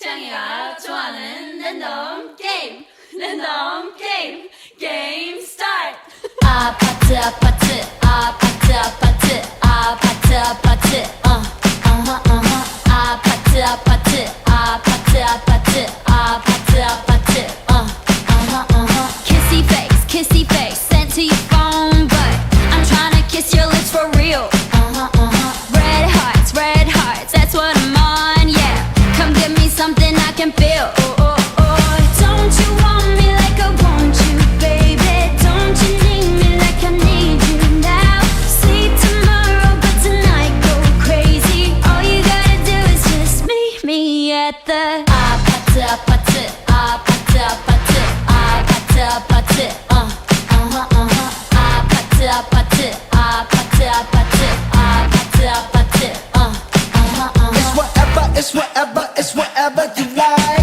창이가 좋아하는 랜덤 게임 랜덤 게임 게임 스타트 아파트 아파트 아파트 아파트 아파트 아파트 아파트 아파트 아파트 아파트 아파트 아파트 kissy face sent to your phone but I'm trying to kiss your lips for real red hearts that's what I'm on yeah come give me something I can feel don't you want me like I want you baby don't you need me like I need you now sleep tomorrow but tonight go crazy all you gotta do is just meet me at the 아파트 아파트 아파트 아파트 아파트 아파트 아파트 아파트 아파트 아파트 아파트 아파트 It's whatever, it's whatever, it's whatever you like.